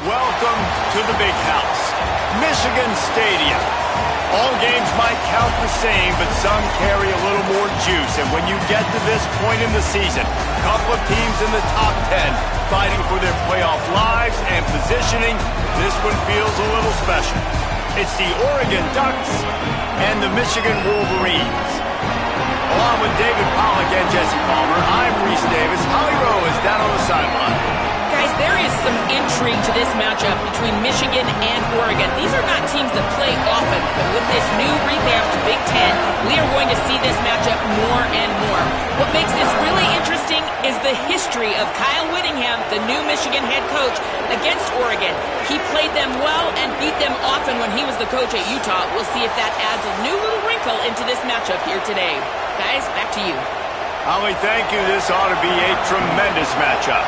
Welcome to the big house, Michigan Stadium. All games might count the same, but some carry a little more juice. And when you get to this point in the season, a couple of teams in the top 10 fighting for their playoff lives and positioning, this one feels a little special. It's the Oregon Ducks and the Michigan Wolverines. Along with David Pollack and Jesse Palmer, I'm Reese Davis. Holly Rowe is down on the sideline. Guys, there is some intrigue to this matchup between Michigan and Oregon. These are not teams that play often, but with this new revamped Big Ten, we are going to see this matchup more and more. What makes this really interesting is the history of Kyle Whittingham, the new Michigan head coach, against Oregon. He played them well and beat them often when he was the coach at Utah. We'll see if that adds a new little wrinkle into this matchup here today. Guys, back to you. Holly, thank you. This ought to be a tremendous matchup.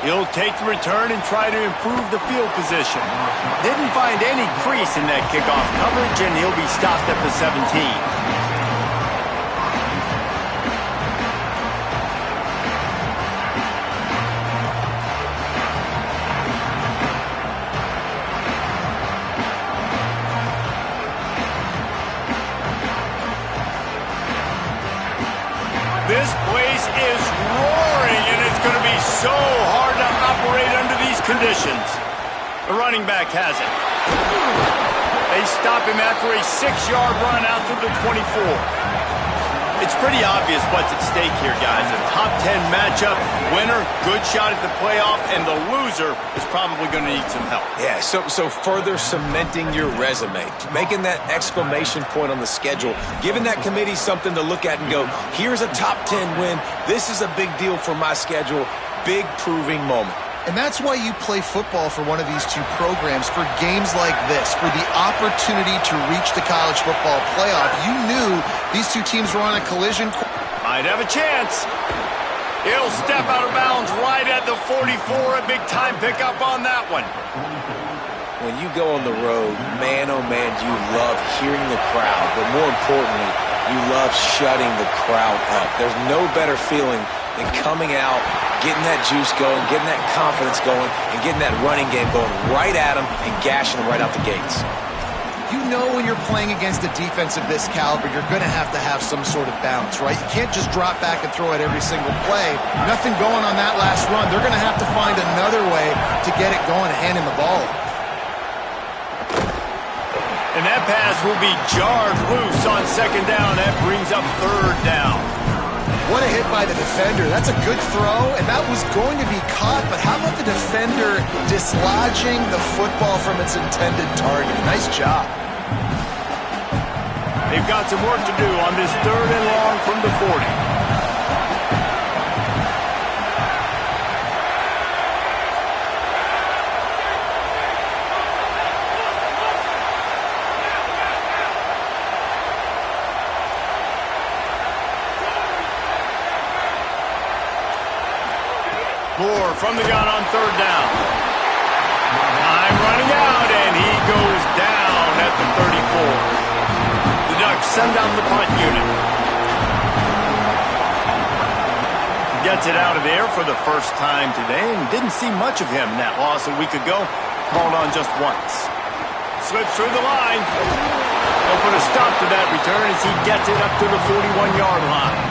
He'll take the return and try to improve the field position. Didn't find any crease in that kickoff coverage, and he'll be stopped at the 17. This place is roaring, and it's going to be so hard to operate under these conditions. The running back has it. They stop him after a 6-yard run out to the 24. It's pretty obvious what's at stake here, guys. A top 10 matchup, winner, good shot at the playoff, and the loser is probably going to need some help. Yeah, so further cementing your resume, making that exclamation point on the schedule, giving that committee something to look at and go, here's a top 10 win. This is a big deal for my schedule. Big proving moment. And that's why you play football for one of these two programs, for games like this, for the opportunity to reach the college football playoff. You knew these two teams were on a collision course. Might have a chance. He'll step out of bounds right at the 44. A big-time pickup on that one. When you go on the road, man, oh man, you love hearing the crowd. But more importantly, you love shutting the crowd up. There's no better feeling than coming out, getting that juice going, getting that confidence going, and getting that running game going right at them and gashing them right out the gates. You know when you're playing against a defense of this caliber, you're going to have some sort of bounce, right? You can't just drop back and throw it every single play. Nothing going on that last run. They're going to have to find another way to get it going and hand him the ball. And that pass will be jarred loose on second down. That brings up third down. What a hit by the defender. That's a good throw, and that was going to be caught, but how about the defender dislodging the football from its intended target? Nice job. They've got some work to do on this third and long from the 40. Moore from the gun on third down. Time running out, and he goes down at the 34. The Ducks send down the punt unit. Gets it out of there for the first time today, and didn't see much of him in that loss a week ago. Called on just once. Slips through the line. They'll put a stop to that return as he gets it up to the 41-yard line.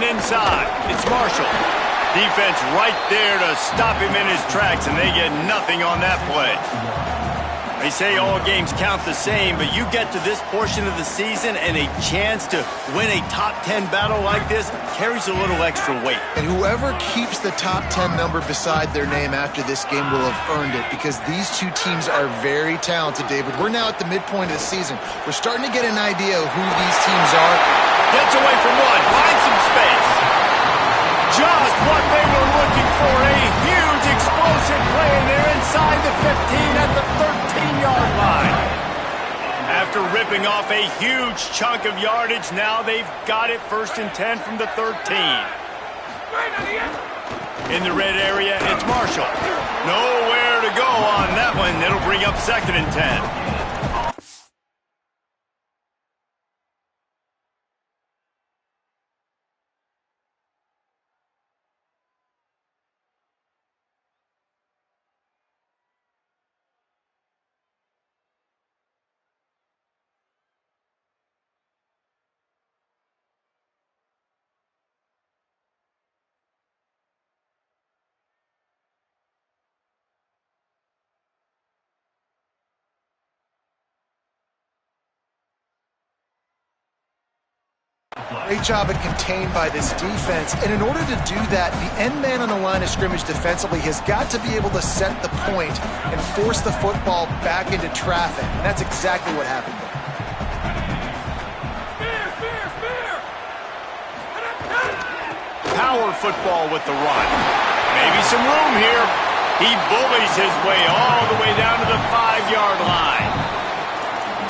Inside, it's Marshall. Defense right there to stop him in his tracks, and they get nothing on that play. They say all games count the same, but you get to this portion of the season and a chance to win a top 10 battle like this carries a little extra weight. And whoever keeps the top 10 number beside their name after this game will have earned it, because these two teams are very talented, David. We're now at the midpoint of the season. We're starting to get an idea of who these teams are. Gets away from one, finds some space. Just what they were looking for, a huge explosive play, and they're inside the 15 at the 13-yard line. After ripping off a huge chunk of yardage, now they've got it 1st and 10 from the 13. In the red area, it's Marshall. Nowhere to go on that one. It'll bring up 2nd and 10. Great job at contained by this defense. And in order to do that, the end man on the line of scrimmage defensively has got to be able to set the point and force the football back into traffic. And that's exactly what happened there. Power football with the run. Maybe some room here. He bullies his way all the way down to the 5-yard line.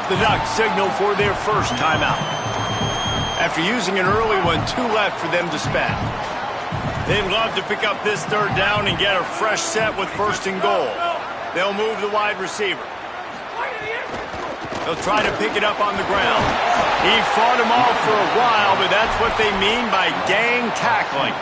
The Ducks signal for their first timeout. After using an early one, 2 left for them to spend. They'd love to pick up this 3rd down and get a fresh set with 1st and goal. They'll move the wide receiver. They'll try to pick it up on the ground. He fought him off for a while, but that's what they mean by gang tackling.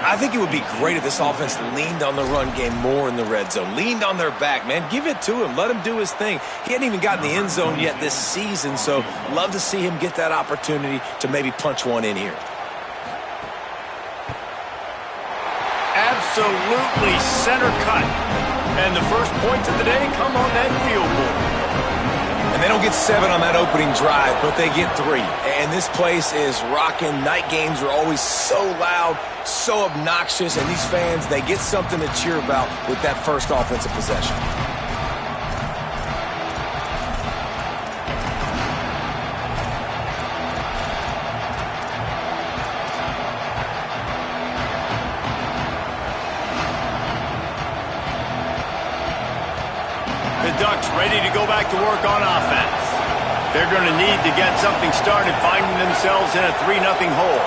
I think it would be great if this offense leaned on the run game more in the red zone. Leaned on their back, man. Give it to him. Let him do his thing. He hadn't even gotten the end zone yet this season, so love to see him get that opportunity to maybe punch one in here. Absolutely center cut. And the first points of the day come on that field goal. And they don't get 7 on that opening drive, but they get 3. And this place is rocking. Night games are always so loud, so obnoxious, and these fans, they get something to cheer about with that first offensive possession. The Ducks ready to go back to work on offense. They're going to need to get something started, finding themselves in a 3-0 hole.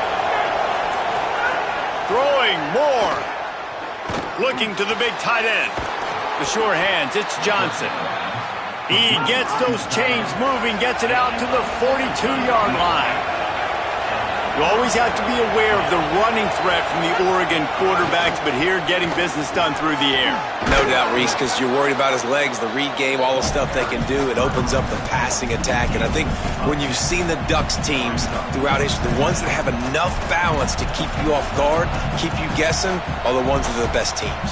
Throwing more. Looking to the big tight end. The sure hands, it's Johnson. He gets those chains moving, gets it out to the 42-yard line. You always have to be aware of the running threat from the Oregon quarterbacks, but here getting business done through the air. No doubt, Reese, because you're worried about his legs, the read game, all the stuff they can do. It opens up the passing attack. And I think when you've seen the Ducks teams throughout history, the ones that have enough balance to keep you off guard, keep you guessing, are the ones that are the best teams.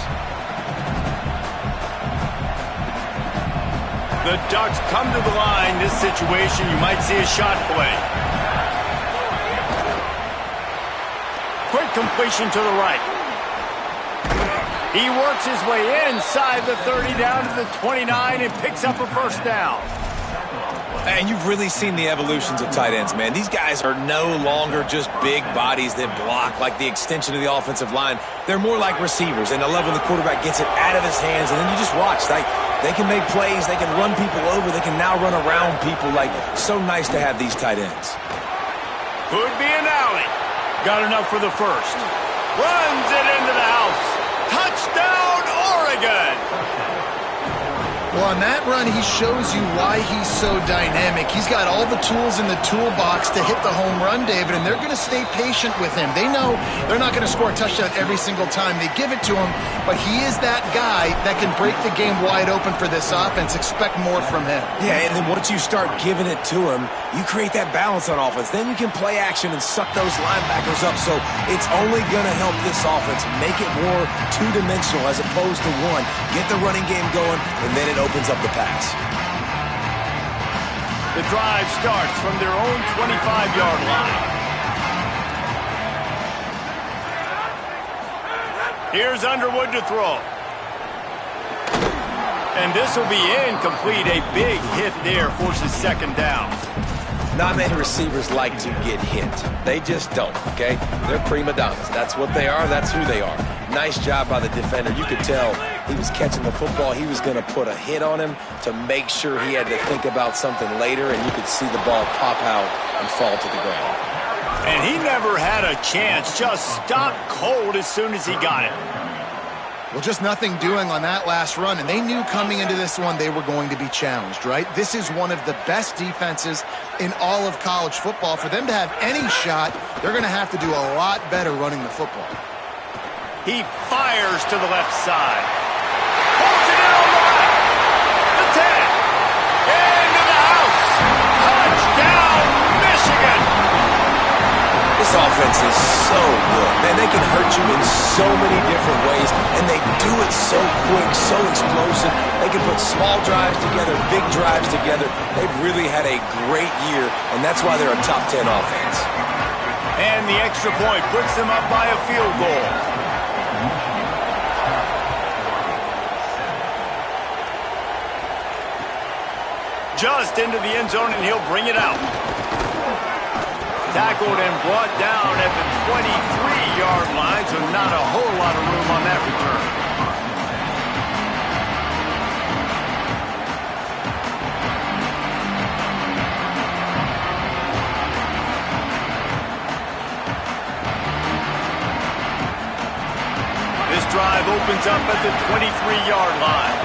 The Ducks come to the line. This situation, you might see a shot play. Quick completion to the right. He works his way inside the 30 down to the 29 and picks up a 1st down. And you've really seen the evolutions of tight ends, man. These guys are no longer just big bodies that block like the extension of the offensive line. They're more like receivers, and I love when the quarterback gets it out of his hands, and then you just watch. They can make plays. They can run people over. They can now run around people. So nice to have these tight ends. Could be an alley. Got enough for the 1st. Runs it into the house. Touchdown, Oregon! Well, on that run, he shows you why he's so dynamic. He's got all the tools in the toolbox to hit the home run, David, and they're going to stay patient with him. They know they're not going to score a touchdown every single time they give it to him, but he is that guy that can break the game wide open for this offense. Expect more from him. Yeah, and then once you start giving it to him, you create that balance on offense. Then you can play action and suck those linebackers up, so it's only going to help this offense make it more two-dimensional as opposed to one. Get the running game going, and then it opens up the pass. The drive starts from their own 25-yard line. Here's Underwood to throw. And this will be incomplete. A big hit there forces 2nd down. Not many receivers like to get hit. They just don't, okay? They're prima donnas. That's what they are. That's who they are. Nice job by the defender. You could tell he was catching the football, he was going to put a hit on him to make sure he had to think about something later, and you could see the ball pop out and fall to the ground. And he never had a chance, just stopped cold as soon as he got it. Well, just nothing doing on that last run, and they knew coming into this one they were going to be challenged, right? This is one of the best defenses in all of college football. For them to have any shot, they're going to have to do a lot better running the football. He fires to the left side. Holds it in on the right. The 10. Into the house. Touchdown, Michigan. This offense is so good. Man, they can hurt you in so many different ways, and they do it so quick, so explosive. They can put small drives together, big drives together. They've really had a great year, and that's why they're a top 10 offense. And the extra point puts them up by a field goal. Just into the end zone, and he'll bring it out. Tackled and brought down at the 23-yard line, so not a whole lot of room on that return. This drive opens up at the 23-yard line.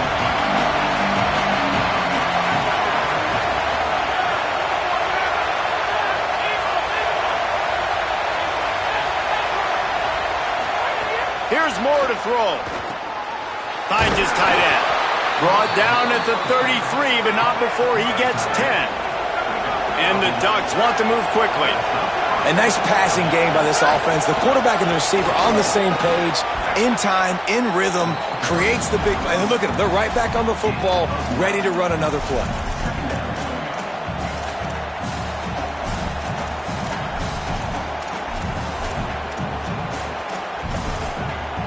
Here's more to throw. Finds his tight end. Brought down at the 33, but not before he gets 10. And the Ducks want to move quickly. A nice passing game by this offense. The quarterback and the receiver on the same page, in time, in rhythm, creates the big play. And look at them. They're right back on the football, ready to run another play.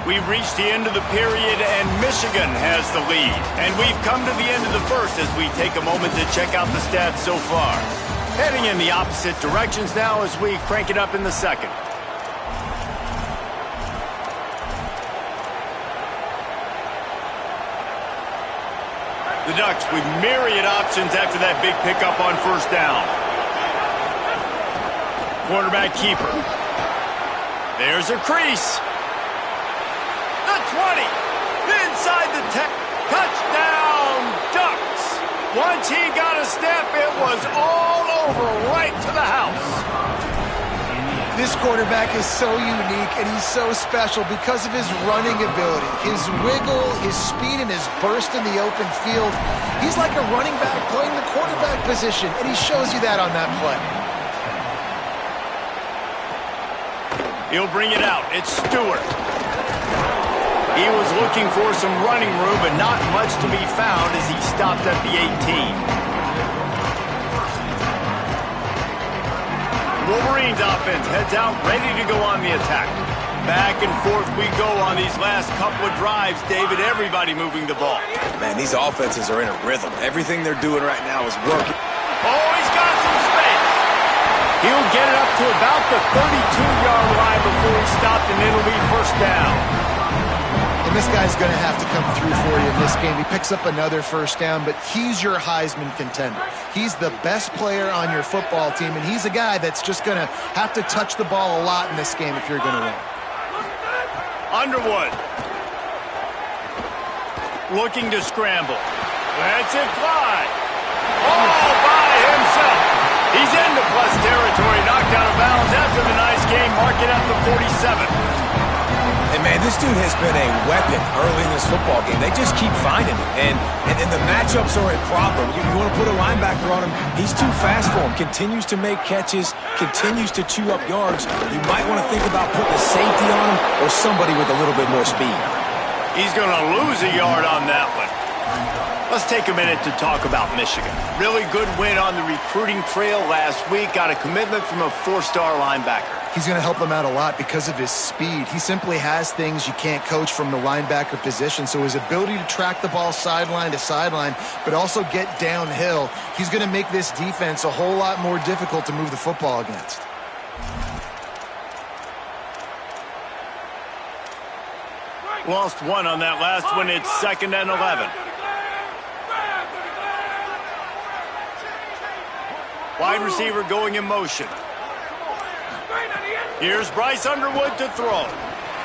We've reached the end of the period, and Michigan has the lead. And we've come to the end of the first as we take a moment to check out the stats so far. Heading in the opposite directions now as we crank it up in the second. The Ducks with myriad options after that big pickup on first down. Quarterback keeper. There's a crease. 20, inside the 10, touchdown Ducks. Once he got a step, it was all over right to the house. This quarterback is so unique, and he's so special because of his running ability, his wiggle, his speed, and his burst in the open field. He's like a running back playing the quarterback position, and he shows you that on that play. He'll bring it out. It's Stewart. He was looking for some running room, but not much to be found as he stopped at the 18. Wolverines offense heads out, ready to go on the attack. Back and forth we go on these last couple of drives, David. Everybody moving the ball. Man, these offenses are in a rhythm. Everything they're doing right now is working. Oh, he's got some space. He'll get it up to about the 32-yard line before he's stopped, and it'll be first down. And this guy's going to have to come through for you in this game. He picks up another first down, but he's your Heisman contender. He's the best player on your football team, and he's a guy that's just going to have to touch the ball a lot in this game if you're going to win. Underwood. Looking to scramble. Lets it fly. All by himself. He's into plus territory, knocked out of bounds after the nice game, marking up the 47. And, man, this dude has been a weapon early in this football game. They just keep finding him. And the matchups are a problem. You want to put a linebacker on him, he's too fast for him. Continues to make catches, continues to chew up yards. You might want to think about putting a safety on him or somebody with a little bit more speed. He's going to lose a yard on that one. Let's take a minute to talk about Michigan. Really good win on the recruiting trail last week. Got a commitment from a four-star linebacker. He's going to help them out a lot because of his speed. He simply has things you can't coach from the linebacker position. So his ability to track the ball sideline to sideline, but also get downhill, he's going to make this defense a whole lot more difficult to move the football against. Lost one on that last one. It's 2nd and 11. Wide receiver going in motion. Here's Bryce Underwood to throw.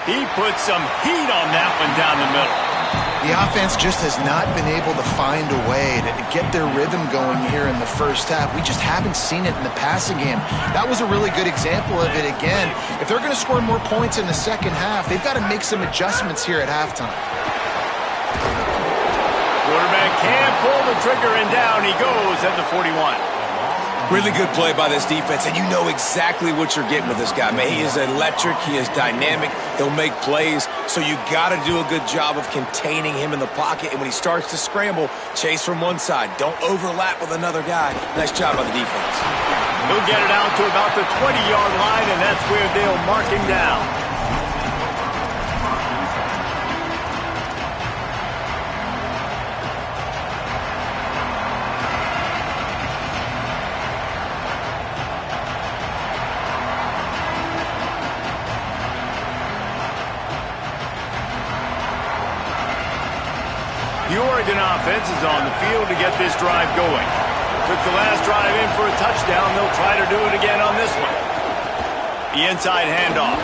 He put some heat on that one down the middle. The offense just has not been able to find a way to get their rhythm going here in the first half. We just haven't seen it in the passing game. That was a really good example of it again. If they're going to score more points in the second half, they've got to make some adjustments here at halftime. Quarterback can't pull the trigger, and down he goes at the 41. Really good play by this defense, and you know exactly what you're getting with this guy, man. He is electric. He is dynamic. He'll make plays, so you got to do a good job of containing him in the pocket, and when he starts to scramble, chase from one side. Don't overlap with another guy. Nice job by the defense. He'll get it out to about the 20-yard line, and that's where they'll mark him down. The Oregon offense is on the field to get this drive going. Took the last drive in for a touchdown. They'll try to do it again on this one. The inside handoff.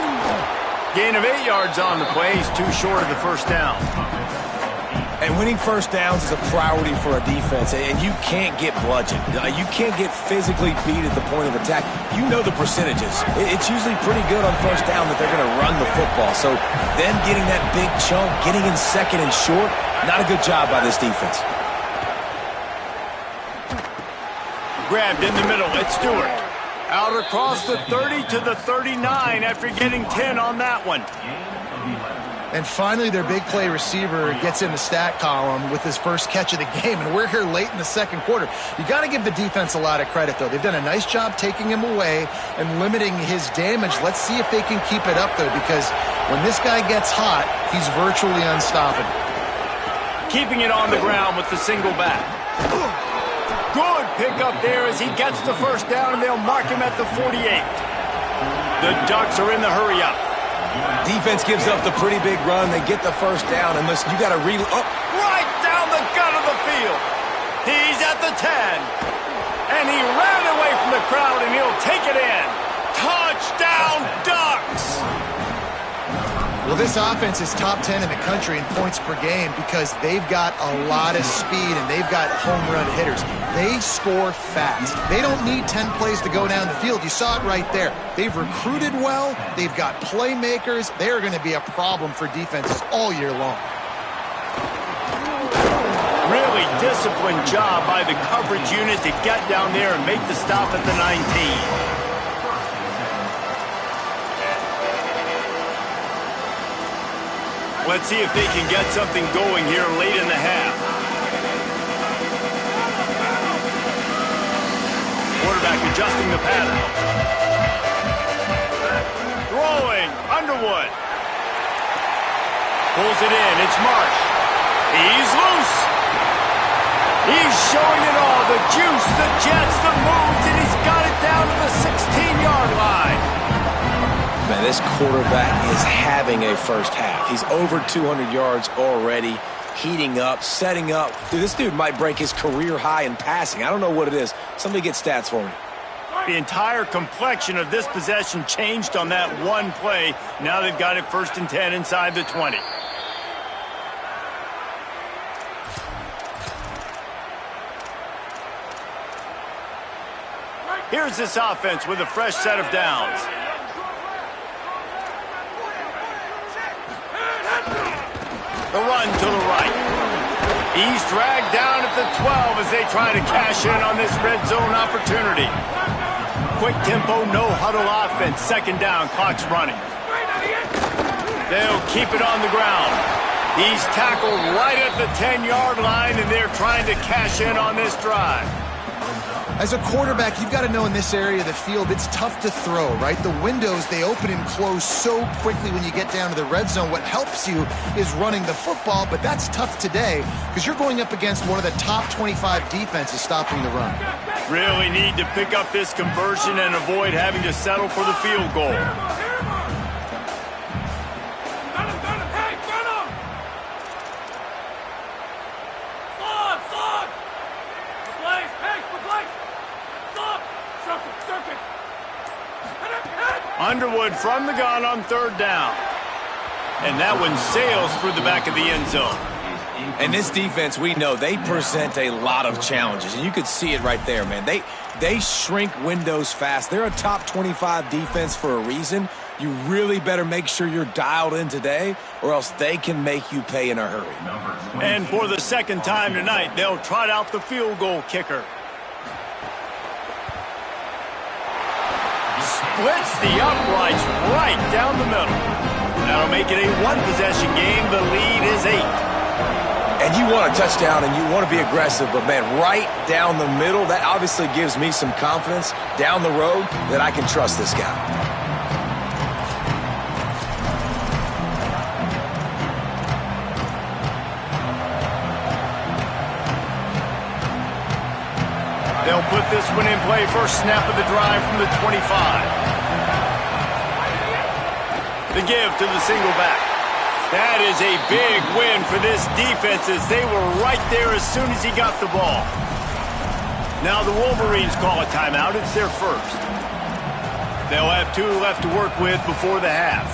Gain of 8 yards on the play. He's too short of the first down. And winning first downs is a priority for a defense, and you can't get bludgeoned. You can't get physically beat at the point of attack. You know the percentages. It's usually pretty good on first down that they're going to run the football. So them getting that big chunk, getting in second and short, not a good job by this defense. Grabbed in the middle. It's Stewart. Out across the 30 to the 39 after getting 10 on that one. And finally, their big play receiver gets in the stat column with his first catch of the game, and we're here late in the second quarter. You got to give the defense a lot of credit, though. They've done a nice job taking him away and limiting his damage. Let's see if they can keep it up, though, because when this guy gets hot, he's virtually unstoppable. Keeping it on the ground with the single back. Good pickup there as he gets the first down, and they'll mark him at the 48. The Ducks are in the hurry-up. Defense gives up the pretty big run. They get the first down, and listen, you got to right down the gut of the field. He's at the 10. And he ran away from the crowd, and he'll take it in. Touchdown, Ducks! Well, this offense is top 10 in the country in points per game because they've got a lot of speed and they've got home run hitters. They score fast. They don't need 10 plays to go down the field. You saw it right there. They've recruited well. They've got playmakers. They are going to be a problem for defenses all year long. Really disciplined job by the coverage unit to get down there and make the stop at the 19. Let's see if they can get something going here late in the half. Quarterback adjusting the pattern. Throwing, Underwood. Pulls it in, it's Marsh. He's loose. He's showing it all, the juice, the jets, the moves, and he's got it down to the 16-yard line. Man, this quarterback is having a first half. He's over 200 yards already, heating up, setting up. Dude, this dude might break his career high in passing. I don't know what it is. Somebody get stats for me. The entire complexion of this possession changed on that one play. Now they've got it 1st and 10 inside the 20. Here's this offense with a fresh set of downs. The run to the right. He's dragged down at the 12 as they try to cash in on this red zone opportunity. Quick tempo, no huddle offense. 2nd down, clock's running. They'll keep it on the ground. He's tackled right at the 10-yard line, and they're trying to cash in on this drive. As a quarterback, you've got to know in this area of the field, it's tough to throw, right? The windows, they open and close so quickly when you get down to the red zone. What helps you is running the football, but that's tough today because you're going up against one of the top 25 defenses stopping the run. Really need to pick up this conversion and avoid having to settle for the field goal. Underwood from the gun on third down. And that one sails through the back of the end zone. And this defense, we know, they present a lot of challenges. And you could see it right there, man. They shrink windows fast. They're a top 25 defense for a reason. You really better make sure you're dialed in today, or else they can make you pay in a hurry. And for the second time tonight, they'll trot out the field goal kicker. Splits the uprights right down the middle. That'll make it a one-possession game. The lead is 8. And you want a touchdown and you want to be aggressive, but, man, right down the middle, that obviously gives me some confidence down the road that I can trust this guy. They'll put this one in play. First snap of the drive from the 25. The give to the single back. That is a big win for this defense as they were right there as soon as he got the ball. Now the Wolverines call a timeout. It's their first. They'll have 2 left to work with before the half.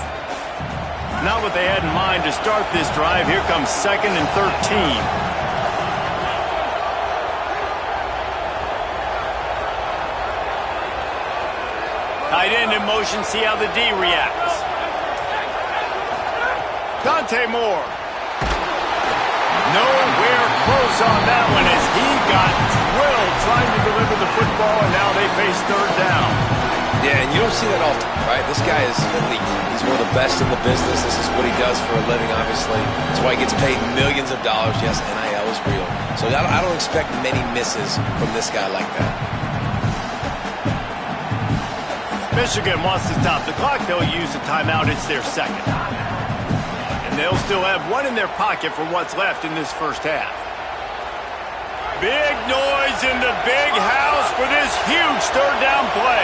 Not what they had in mind to start this drive. Here comes 2nd and 13. Tight end in motion, see how the D reacts. Dante Moore. Nowhere close on that one as he got drilled trying to deliver the football, and now they face third down. Yeah, and you don't see that often, right? This guy is elite. He's one of the best in the business. This is what he does for a living, obviously. That's why he gets paid millions of dollars. Yes, NIL is real. So I don't expect many misses from this guy like that. Michigan wants to stop the clock. They'll use a timeout. It's their second. And they'll still have 1 in their pocket for what's left in this first half. Big noise in the big house for this huge third down play.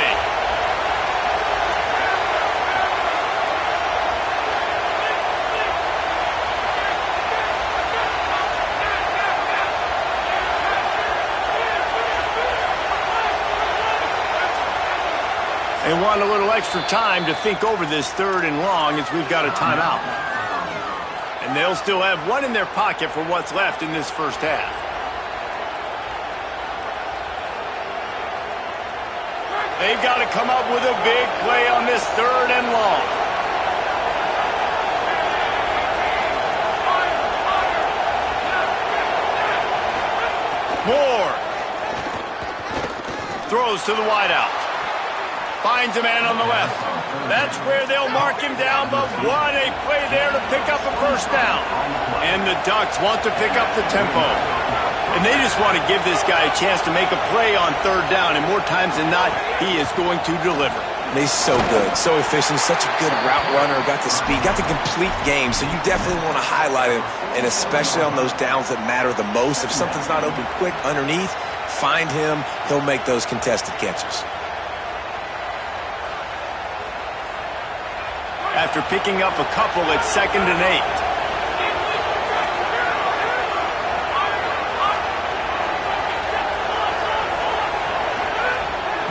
They want a little extra time to think over this 3rd and long as we've got a timeout. And they'll still have 1 in their pocket for what's left in this first half. They've got to come up with a big play on this 3rd and long. Moore throws to the wideout. Finds a man on the left. That's where they'll mark him down, but what a play there to pick up a first down. And the Ducks want to pick up the tempo. And they just want to give this guy a chance to make a play on third down, and more times than not, he is going to deliver. He's so good, so efficient, such a good route runner, got the speed, got the complete game, so you definitely want to highlight him, and especially on those downs that matter the most. If something's not open quick underneath, find him, he'll make those contested catches. After picking up a couple at 2nd and 8.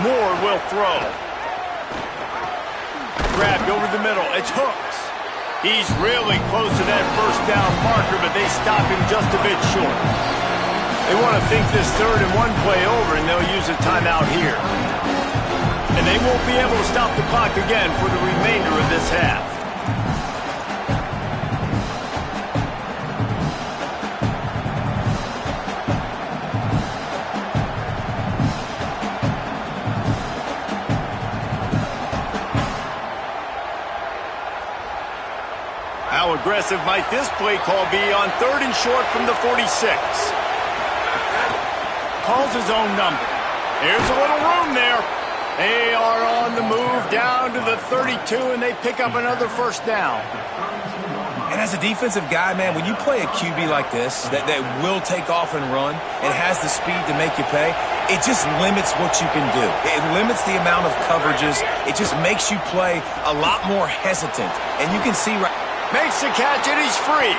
Moore will throw. Grabbed over the middle. It's Hooks. He's really close to that first down marker, but they stop him just a bit short. They want to think this 3rd and 1 play over, and they'll use a timeout here. And they won't be able to stop the clock again for the remainder of this half. How aggressive might this play call be on 3rd and short from the 46? Calls his own number. Here's a little room there. They are on the move down to the 32, and they pick up another first down. And as a defensive guy, man, when you play a QB like this that will take off and run and has the speed to make you pay, it just limits what you can do. It limits the amount of coverages. It just makes you play a lot more hesitant. And you can see right... Makes the catch, and he's free.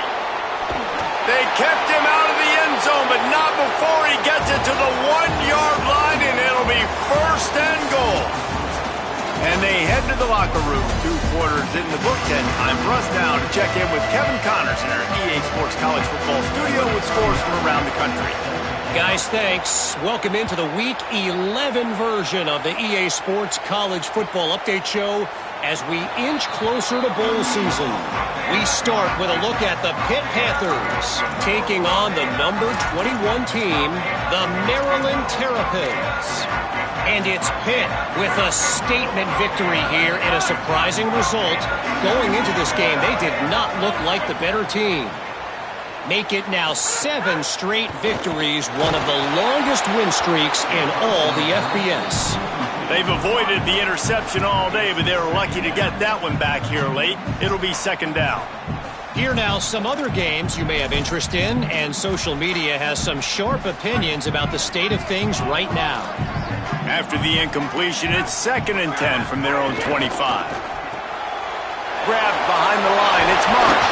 They kept him out of the end zone, but not before he gets it to the 1-yard line, and it'll be 1st and goal. And they head to inside the locker room. 2 quarters in the books, and time for us now to check in with Kevin Connors in our EA Sports College Football studio with scores from around the country. Guys, thanks. Welcome into the Week 11 version of the EA Sports College Football Update Show as we inch closer to bowl season. We start with a look at the Pitt Panthers taking on the number 21 team, the Maryland Terrapins. And it's Pitt with a statement victory here in a surprising result. Going into this game, they did not look like the better team. Make it now 7 straight victories, one of the longest win streaks in all the FBS. They've avoided the interception all day, but they were lucky to get that one back here late. It'll be 2nd down. Here now some other games you may have interest in, and social media has some sharp opinions about the state of things right now. After the incompletion, it's 2nd and 10 from their own 25. Grabbed behind the line, it's Marsh.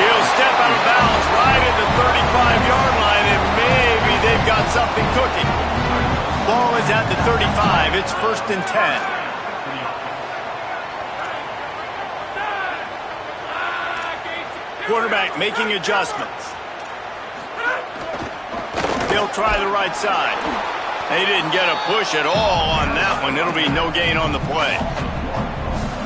He'll step out of bounds right at the 35-yard line, and maybe they've got something cooking. Ball is at the 35. It's 1st and 10. Quarterback making adjustments. They'll try the right side. They didn't get a push at all on that one. It'll be no gain on the play.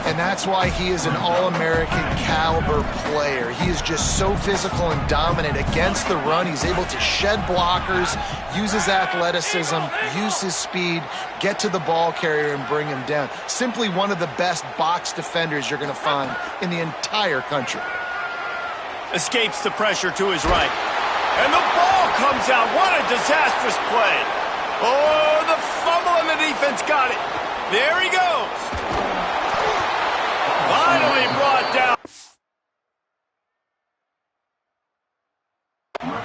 And that's why he is an All-American caliber player. He is just so physical and dominant against the run. He's able to shed blockers, use his athleticism, use his speed, get to the ball carrier and bring him down. Simply one of the best box defenders you're going to find in the entire country. Escapes the pressure to his right. And the ball comes out. What a disastrous play. Oh, the fumble and the defense got it. There he goes. Finally brought down.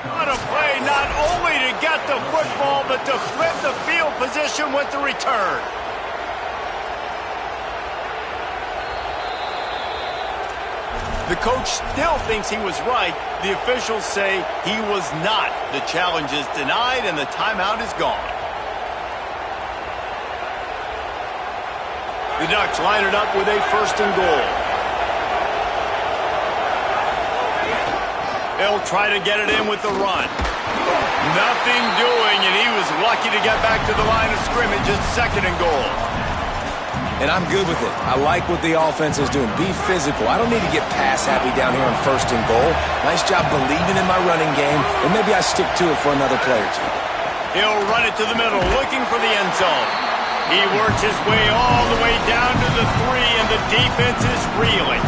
What a play, not only to get the football, but to flip the field position with the return. The coach still thinks he was right. The officials say he was not. The challenge is denied, and the timeout is gone. The Ducks line it up with a 1st and goal. They'll try to get it in with the run. Nothing doing, and he was lucky to get back to the line of scrimmage. It's 2nd and goal. And I'm good with it. I like what the offense is doing. Be physical. I don't need to get pass happy down here on 1st and goal. Nice job believing in my running game, and maybe I stick to it for another play or two. He'll run it to the middle, looking for the end zone. He works his way all the way down to the 3, and the defense is reeling.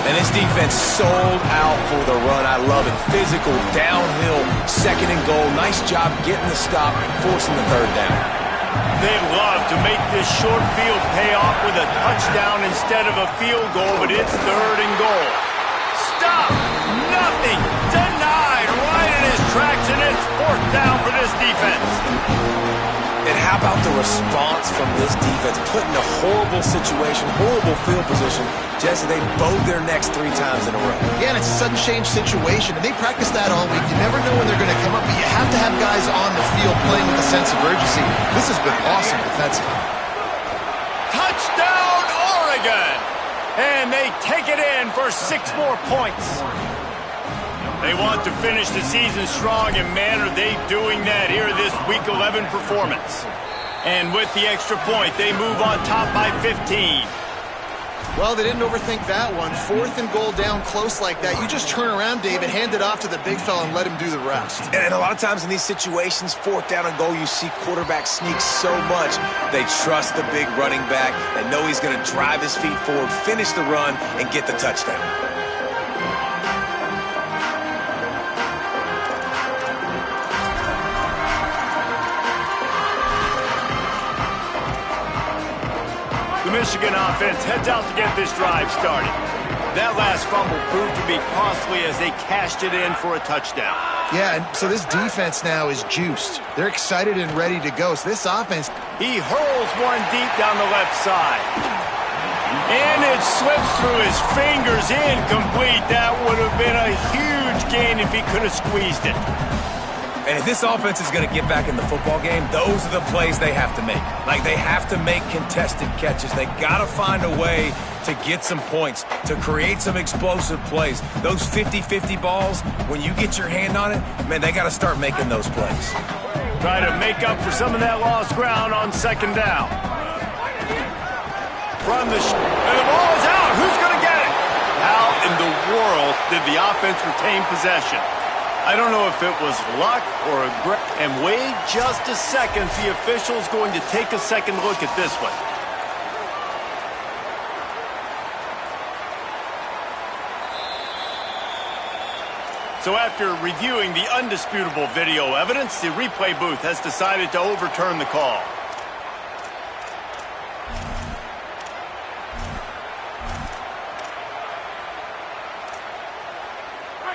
And this defense sold out for the run. I love it. Physical, downhill, 2nd and goal. Nice job getting the stop, forcing the 3rd down. They'd love to make this short field pay off with a touchdown instead of a field goal, but it's 3rd and goal. Stop! Nothing! Denied right in his tracks, and it's 4th down for this defense. And how about the response from this defense? Put in a horrible situation, horrible field position, just as they bowed their necks 3 times in a row. Yeah, and it's a sudden change situation, and they practice that all week. You never know when they're going to come up, but you have to have guys on the field playing with a sense of urgency. This has been awesome defensively. Touchdown, Oregon! And they take it in for 6 more points. They want to finish the season strong, and man, are they doing that here this Week 11 performance. And with the extra point, they move on top by 15. Well, they didn't overthink that one. 4th and goal down close like that. You just turn around, David, hand it off to the big fella and let him do the rest. And a lot of times in these situations, 4th down and goal, you see quarterbacks sneak so much. They trust the big running back. They know he's going to drive his feet forward, finish the run, and get the touchdown. The Michigan offense heads out to get this drive started. That last fumble proved to be costly as they cashed it in for a touchdown. Yeah, and so this defense now is juiced. They're excited and ready to go. So this offense... He hurls one deep down the left side. And it slips through his fingers, incomplete. That would have been a huge gain if he could have squeezed it. And if this offense is going to get back in the football game, those are the plays they have to make. Like, they have to make contested catches. They got to find a way to get some points, to create some explosive plays. Those 50-50 balls, when you get your hand on it, man, they got to start making those plays. Try to make up for some of that lost ground on second down. And the ball is out. Who's going to get it? How in the world did the offense retain possession? I don't know if it was luck or and wait just a second. The official's going to take a second look at this one. So after reviewing the undisputable video evidence, the replay booth has decided to overturn the call.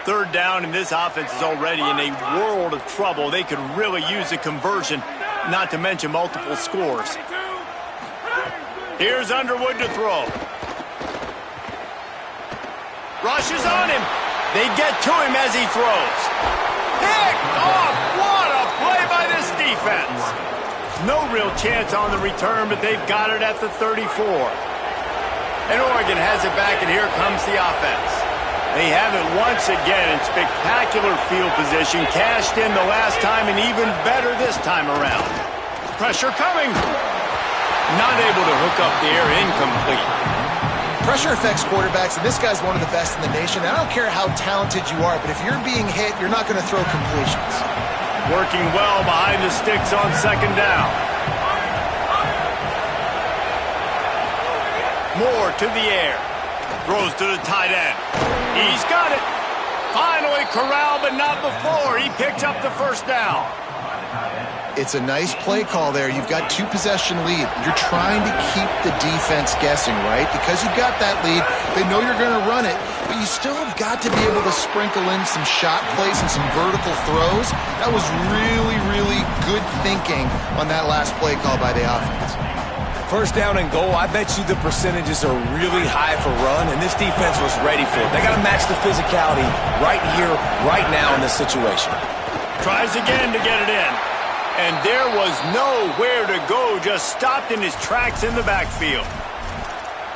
Third down, and this offense is already in a world of trouble. They could really use a conversion, not to mention multiple scores. Here's Underwood to throw. Rushes on him. They get to him as he throws. Picked off. What a play by this defense. No real chance on the return, but they've got it at the 34. And Oregon has it back, and here comes the offense. They have it once again in spectacular field position, cashed in the last time and even better this time around. Pressure coming. Not able to hook up there, incomplete. Pressure affects quarterbacks, and this guy's one of the best in the nation. I don't care how talented you are, but if you're being hit, you're not going to throw completions. Working well behind the sticks on second down. Moore to the air. Throws to the tight end. He's got it. Finally corralled, but not before. He picks up the first down. It's a nice play call there. You've got 2-possession lead. You're trying to keep the defense guessing, right? Because you've got that lead, they know you're going to run it, but you still have got to be able to sprinkle in some shot plays and some vertical throws. That was really, really good thinking on that last play call by the offense. First down and goal, I bet you the percentages are really high for run, and this defense was ready for it. They got to match the physicality right here, right now in this situation. Tries again to get it in. And there was nowhere to go, just stopped in his tracks in the backfield.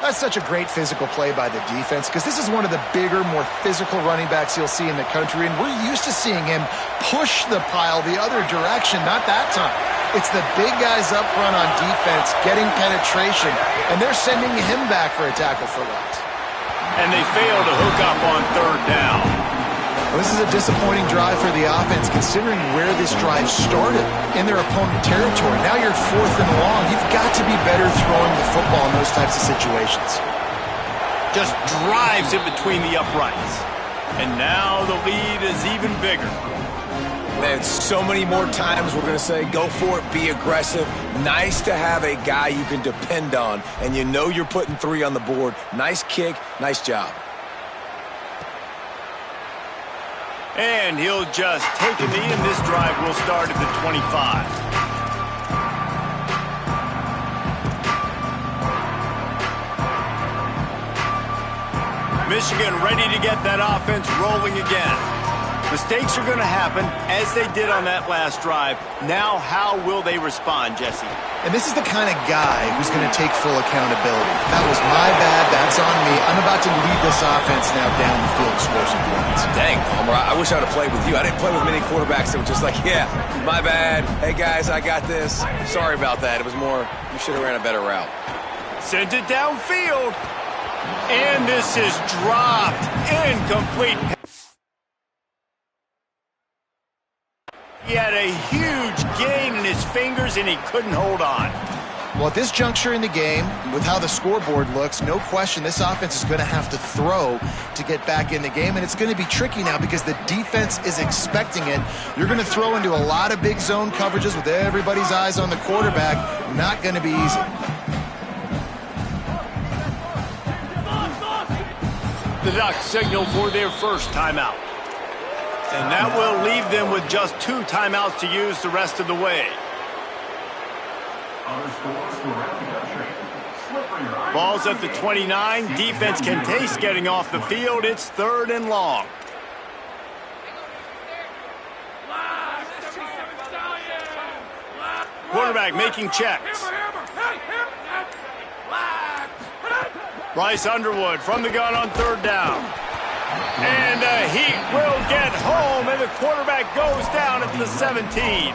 That's such a great physical play by the defense because this is one of the bigger, more physical running backs you'll see in the country, and we're used to seeing him push the pile the other direction. Not that time. It's the big guys up front on defense getting penetration, and they're sending him back for a tackle for loss. And they fail to hook up on third down. Well, this is a disappointing drive for the offense considering where this drive started in their opponent territory. Now you're 4th and long. You've got to be better throwing the football in those types of situations. Just drives it between the uprights. And now the lead is even bigger. Man, so many more times we're going to say, go for it, be aggressive. Nice to have a guy you can depend on, and you know you're putting 3 on the board. Nice kick, nice job. And he'll just take a knee, and this drive will start at the 25. Michigan ready to get that offense rolling again. Mistakes are going to happen, as they did on that last drive. Now, how will they respond, Jesse? And this is the kind of guy who's going to take full accountability. That was my bad. That's on me. I'm about to lead this offense now down the field to score some points. Dang, Palmer, I wish I would have played with you. I didn't play with many quarterbacks that were just like, yeah, my bad. Hey, guys, I got this. Sorry about that. It was more, you should have ran a better route. Sent it downfield. And this is dropped. Incomplete. He had a huge gain in his fingers, and he couldn't hold on. Well, at this juncture in the game, with how the scoreboard looks, no question this offense is going to have to throw to get back in the game, and it's going to be tricky now because the defense is expecting it. You're going to throw into a lot of big zone coverages with everybody's eyes on the quarterback. Not going to be easy. The Ducks signal for their first timeout. And that will leave them with just 2 timeouts to use the rest of the way. Ball's at the 29. Defense can taste getting off the field. It's 3rd and long. quarterback making checks. Bryce Underwood from the gun on third down. And the Heat will get home, and the quarterback goes down at the 17.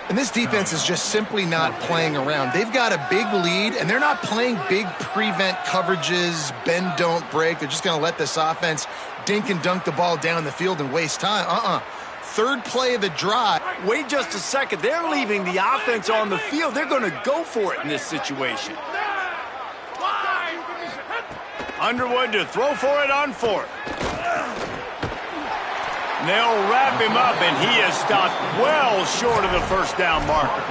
And this defense is just simply not playing around. They've got a big lead, and they're not playing big prevent coverages, bend, don't break. They're just going to let this offense dink and dunk the ball down the field and waste time. Third play of the drive. Wait just a second. They're leaving the offense on the field. They're going to go for it in this situation. Underwood to throw for it on fourth. They'll wrap him up, and he is stopped well short of the first down marker.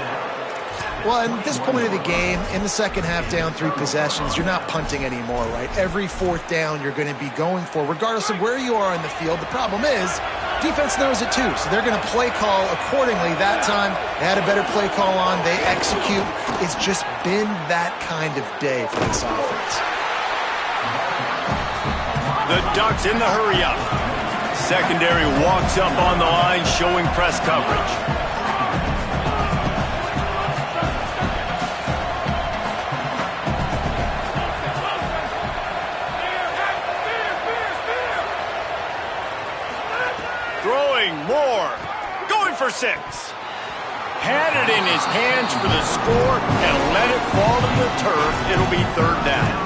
Well, at this point of the game, in the second half, down 3 possessions, you're not punting anymore, right? Every fourth down you're going to be going for, regardless of where you are on the field. The problem is, defense knows it too, so they're going to play call accordingly. That time, they had a better play call on. They execute. It's just been that kind of day for this offense. The Ducks in the hurry-up. Secondary walks up on the line, showing press coverage. Throwing more. Going for 6. Had it in his hands for the score and let it fall to the turf. It'll be third down.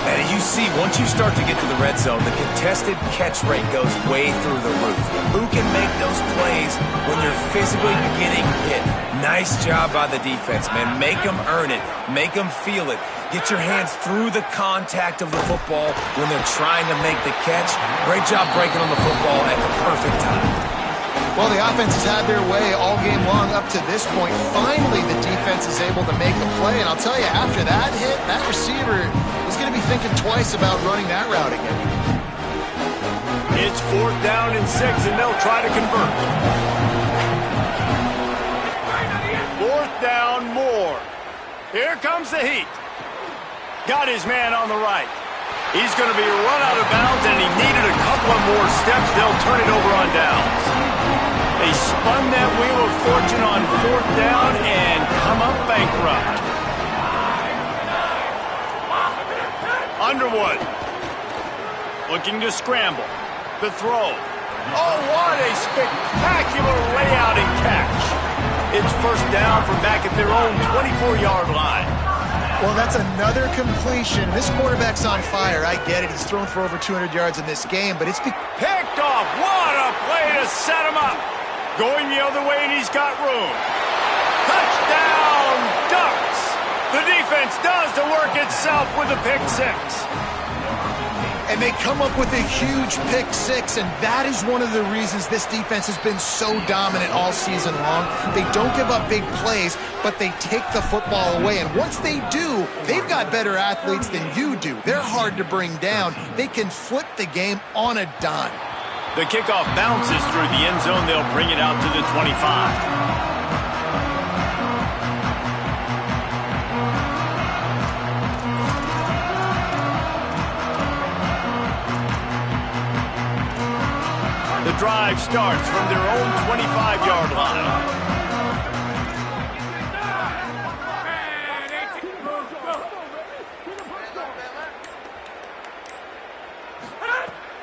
And you see, once you start to get to the red zone, the contested catch rate goes way through the roof. Who can make those plays when you're physically getting hit? Nice job by the defense, man. Make them earn it. Make them feel it. Get your hands through the contact of the football when they're trying to make the catch. Great job breaking on the football at the perfect time. Well, the offense has had their way all game long up to this point. Finally, the defense is able to make a play. And I'll tell you, after that hit, that receiver is going to be thinking twice about running that route again. It's fourth down and 6, and they'll try to convert. Fourth down, more. Here comes the Heat. Got his man on the right. He's going to be run out of bounds, and he needed a couple of more steps. They'll turn it over on downs. They spun that wheel of fortune on fourth down and come up bankrupt. Underwood looking to scramble. The throw. Oh, what a spectacular layout and catch. It's first down from back at their own 24-yard line. Well, that's another completion. This quarterback's on fire. I get it. He's thrown for over 200 yards in this game, but it's picked off. What a play to set him up. Going the other way, and he's got room. Touchdown, Ducks. The defense does the work itself with a pick 6. And they come up with a huge pick 6, and that is one of the reasons this defense has been so dominant all season long. They don't give up big plays, but they take the football away. And once they do, they've got better athletes than you do. They're hard to bring down. They can flip the game on a dime. The kickoff bounces through the end zone. They'll bring it out to the 25. The drive starts from their own 25-yard line.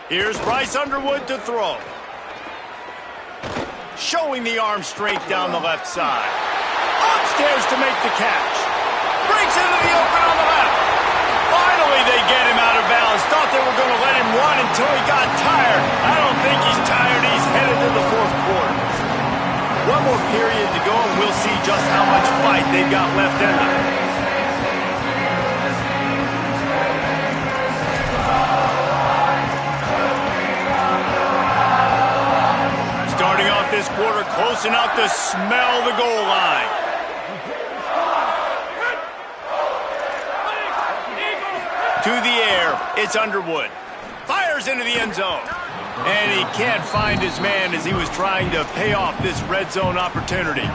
Here's Bryce Underwood to throw. Showing the arm straight down the left side. Upstairs to make the catch. Breaks into the open on the left. Finally, they get him out of bounds. Thought they were going to let him run until he got tired. I don't think he's tired. He's headed to the fourth quarter. One more period to go, and we'll see just how much fight they've got left in them. Starting off this quarter close enough to smell the goal line. To the air, it's Underwood. Fires into the end zone. And he can't find his man as he was trying to pay off this red zone opportunity.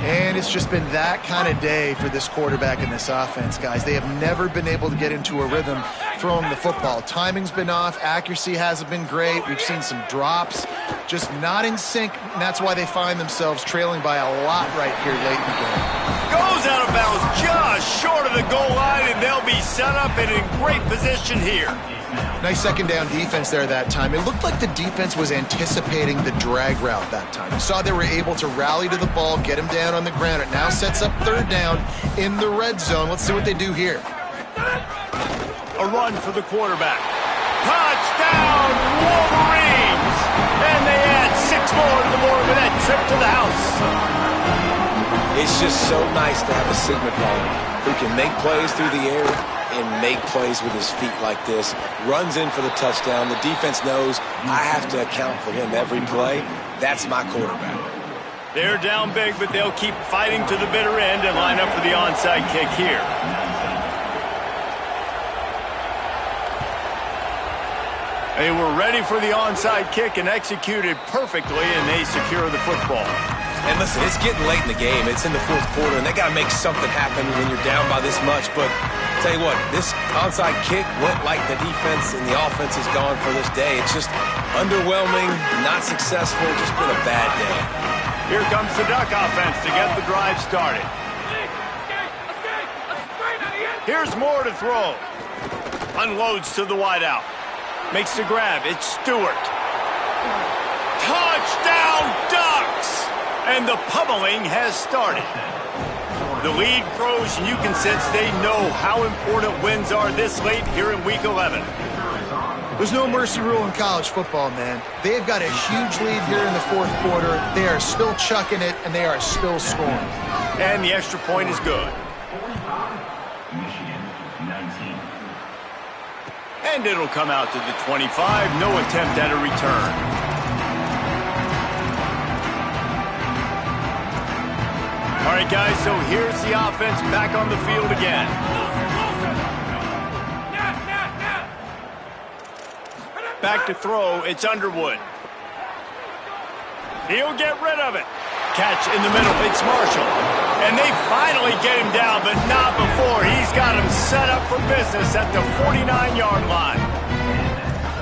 And it's just been that kind of day for this quarterback and this offense, guys. They have never been able to get into a rhythm throwing the football. Timing's been off. Accuracy hasn't been great. We've seen some drops. Just not in sync, and that's why they find themselves trailing by a lot right here late in the game. Goes out of bounds just short of the goal line, and they'll be set up and in great position here. Nice second down defense there that time. It looked like the defense was anticipating the drag route that time. You saw they were able to rally to the ball, get him down on the ground. It now sets up third down in the red zone. Let's see what they do here. A run for the quarterback. Touchdown, Wolverines! And they add 6 more to the board with that trip to the house. It's just so nice to have a Sigma player who can make plays through the air and make plays with his feet like this. Runs in for the touchdown. The defense knows I have to account for him every play. That's my quarterback. They're down big, but they'll keep fighting to the bitter end and line up for the onside kick here. They were ready for the onside kick and executed perfectly, and they secure the football. And listen, it's getting late in the game. It's in the fourth quarter, and they got to make something happen when you're down by this much. But tell you what, this onside kick went like the defense and the offense is gone for this day. It's just underwhelming, not successful, just been a bad day. Here comes the Duck offense to get the drive started. Here's Moore to throw. Unloads to the wideout. Makes the grab. It's Stewart. Touchdown, Ducks! And the pummeling has started. The lead grows, and you can sense they know how important wins are this late here in Week 11. There's no mercy rule in college football, man. They've got a huge lead here in the fourth quarter. They are still chucking it, and they are still scoring. And the extra point is good. And it'll come out to the 25. No attempt at a return. All right, guys, so here's the offense back on the field again. Back to throw, it's Underwood. He'll get rid of it. Catch in the middle, it's Marshall. And they finally get him down, but not before. He's got him set up for business at the 49-yard line.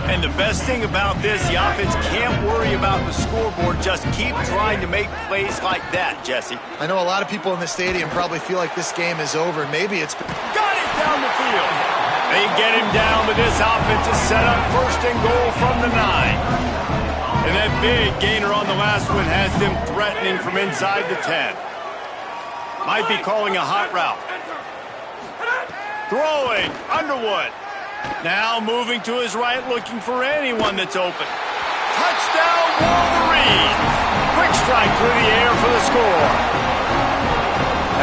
And the best thing about this, the offense can't worry about the scoreboard. Just keep trying to make plays like that, Jesse. I know a lot of people in the stadium probably feel like this game is over. Maybe it's... Got it down the field. They get him down, but this offense is set up first and goal from the 9. And that big gainer on the last one has them threatening from inside the 10. Might be calling a hot route. Throwing, Underwood. Now moving to his right, looking for anyone that's open. Touchdown, Wolverines! Quick strike through the air for the score.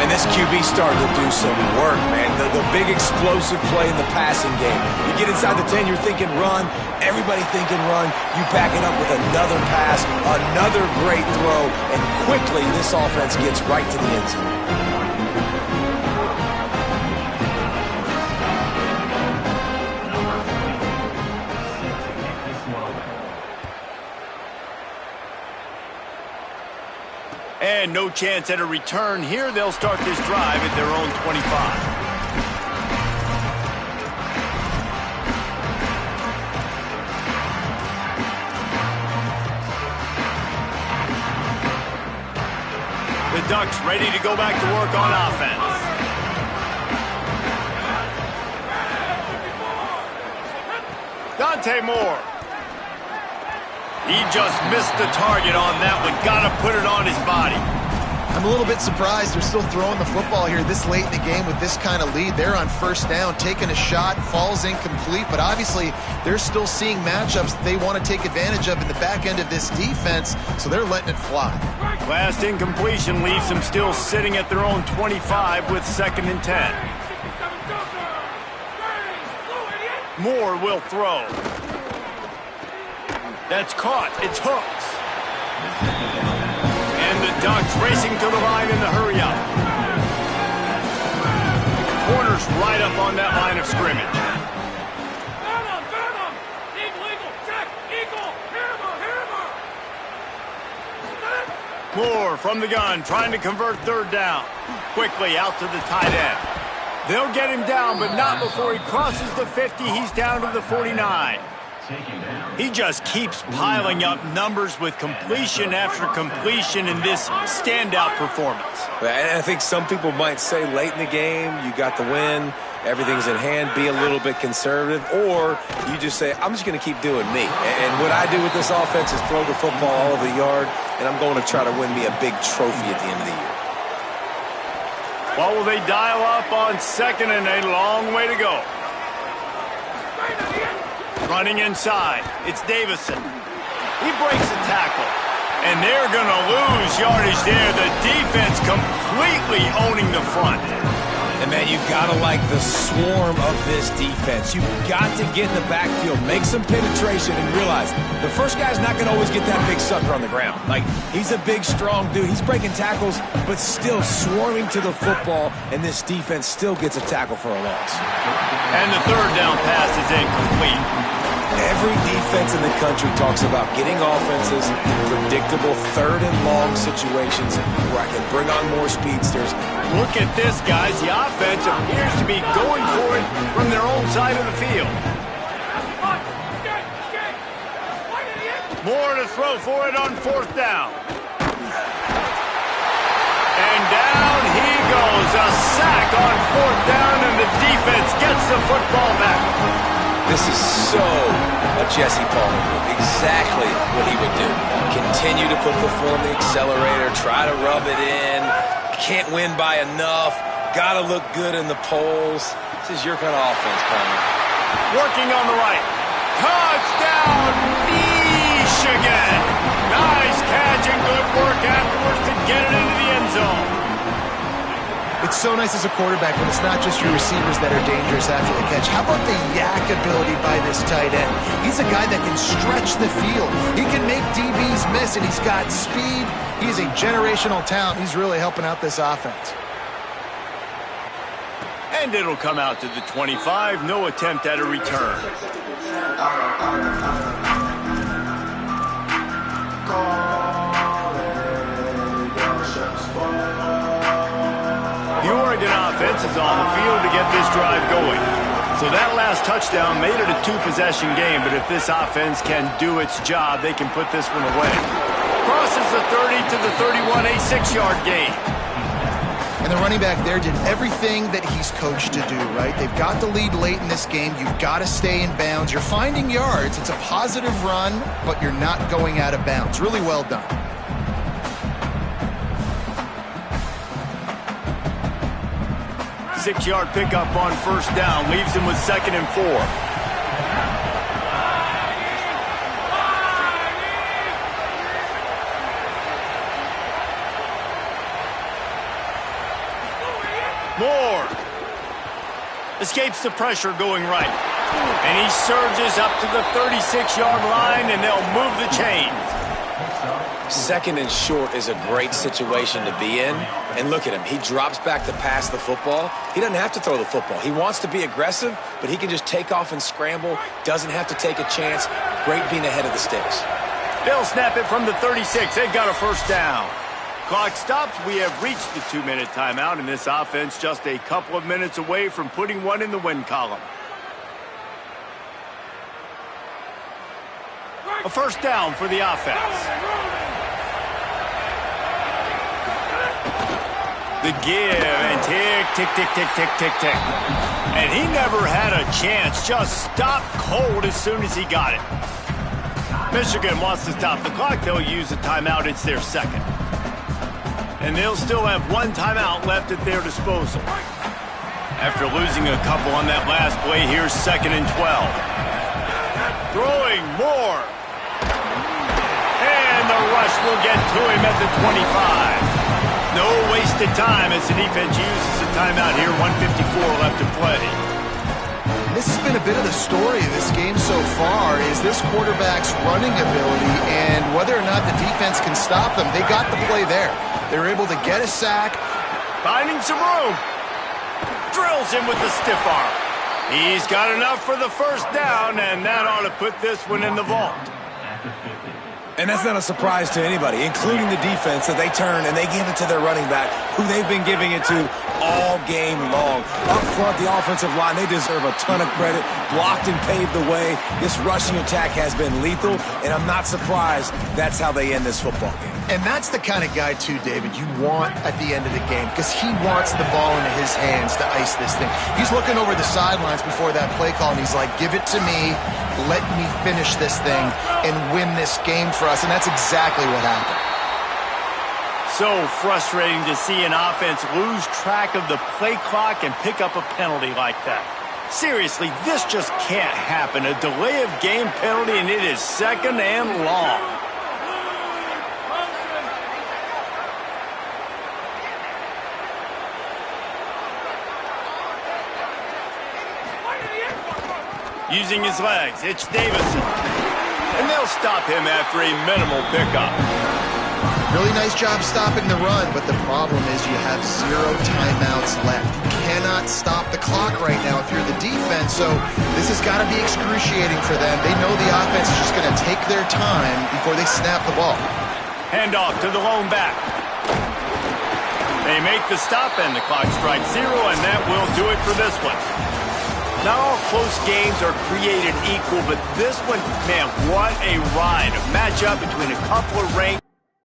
And this QB starting to do some work, man. The big explosive play in the passing game. You get inside the 10, you're thinking run. Everybody thinking run. You back it up with another pass, another great throw, and quickly this offense gets right to the end zone. And no chance at a return here. They'll start this drive at their own 25. The Ducks ready to go back to work on offense. Dante Moore. He just missed the target on that one. Got to put it on his body. I'm a little bit surprised they're still throwing the football here this late in the game with this kind of lead. They're on first down, taking a shot, falls incomplete, but obviously they're still seeing matchups they want to take advantage of in the back end of this defense, so they're letting it fly. Last incompletion leaves them still sitting at their own 25 with 2nd and 10. Moore will throw. That's caught. It's hooked. And the Ducks racing to the line in the hurry-up. Corners right up on that line of scrimmage. Moore from the gun, trying to convert third down. Quickly out to the tight end. They'll get him down, but not before he crosses the 50. He's down to the 49. He just keeps piling up numbers with completion after completion in this standout performance. And I think some people might say late in the game, you got the win, everything's in hand, be a little bit conservative, or you just say, I'm just going to keep doing me. And what I do with this offense is throw the football all over the yard, and I'm going to try to win me a big trophy at the end of the year. What will they dial up on second and a long way to go? Running inside, it's Davison. He breaks a tackle, and they're going to lose yardage there. The defense completely owning the front. And, man, you've got to like the swarm of this defense. You've got to get in the backfield, make some penetration, and realize the first guy's not going to always get that big sucker on the ground. Like, he's a big, strong dude. He's breaking tackles, but still swarming to the football, and this defense still gets a tackle for a loss. And the third down pass is incomplete. Every defense in the country talks about getting offenses in predictable third and long situations where I can bring on more speedsters. Look at this, guys. The offense appears to be going for it from their own side of the field. More to throw for it on fourth down. And down he goes. A sack on fourth down, and the defense gets the football back. This is so a Jesse Palmer move. Exactly what he would do. Continue to put the foot on the accelerator, try to rub it in. Can't win by enough. Got to look good in the polls. This is your kind of offense, Palmer. Working on the right. Touchdown, Michigan. Nice catch and good work afterwards to get it into the end zone. It's so nice as a quarterback when it's not just your receivers that are dangerous after the catch. How about the yak ability by this tight end? He's a guy that can stretch the field. He can make DBs miss, and he's got speed. He's a generational talent. He's really helping out this offense. And it'll come out to the 25. No attempt at a return. The Oregon offense is on the field to get this drive going. So that last touchdown made it a two-possession game, but if this offense can do its job, they can put this one away. Crosses the 30 to the 31, a 6-yard gain. And the running back there did everything that he's coached to do, right? They've got the lead late in this game. You've got to stay in bounds. You're finding yards. It's a positive run, but you're not going out of bounds. Really well done. Six-yard pickup on first down. Leaves him with 2nd and 4. Moore escapes the pressure going right. And he surges up to the 36-yard line, and they'll move the chains. 2nd and short is a great situation to be in. And look at him. He drops back to pass the football. He doesn't have to throw the football. He wants to be aggressive, but he can just take off and scramble. Doesn't have to take a chance. Great being ahead of the sticks. They'll snap it from the 36. They've got a first down. Clock stops. We have reached the 2-minute timeout, and this offense just a couple of minutes away from putting one in the win column. A first down for the offense. The give and tick, tick, tick, tick, tick, tick, tick. And he never had a chance. Just stopped cold as soon as he got it. Michigan wants to stop the clock. They'll use a timeout. It's their 2nd. And they'll still have one timeout left at their disposal. After losing a couple on that last play, here's 2nd and 12. Throwing more. And the rush will get to him at the 25. No wasted time as the defense uses a timeout here. 1:54 left to play. This has been a bit of the story of this game so far, is this quarterback's running ability and whether or not the defense can stop them. They got the play there. They were able to get a sack. Finding some room. Drills him with the stiff arm. He's got enough for the first down, and that ought to put this one in the vault. And that's not a surprise to anybody, including the defense, that they turn and they give it to their running back, who they've been giving it to all game long. Up front, the offensive line, they deserve a ton of credit. Blocked and paved the way. This rushing attack has been lethal, and I'm not surprised that's how they end this football game. And that's the kind of guy, too, David, you want at the end of the game, because he wants the ball into his hands to ice this thing. He's looking over the sidelines before that play call, and he's like, give it to me, let me finish this thing and win this game for us, and that's exactly what happened. So frustrating to see an offense lose track of the play clock and pick up a penalty like that. Seriously, this just can't happen. A delay of game penalty, and it is second and long. Using his legs, it's Davison. And they'll stop him after a minimal pickup. Really nice job stopping the run, but the problem is you have 0 timeouts left. You cannot stop the clock right now if you're the defense, so this has got to be excruciating for them. They know the offense is just going to take their time before they snap the ball. Handoff to the lone back. They make the stop, and the clock strikes 0, and that will do it for this one. Not all close games are created equal, but this one, man, what a ride. A matchup between a couple of ranked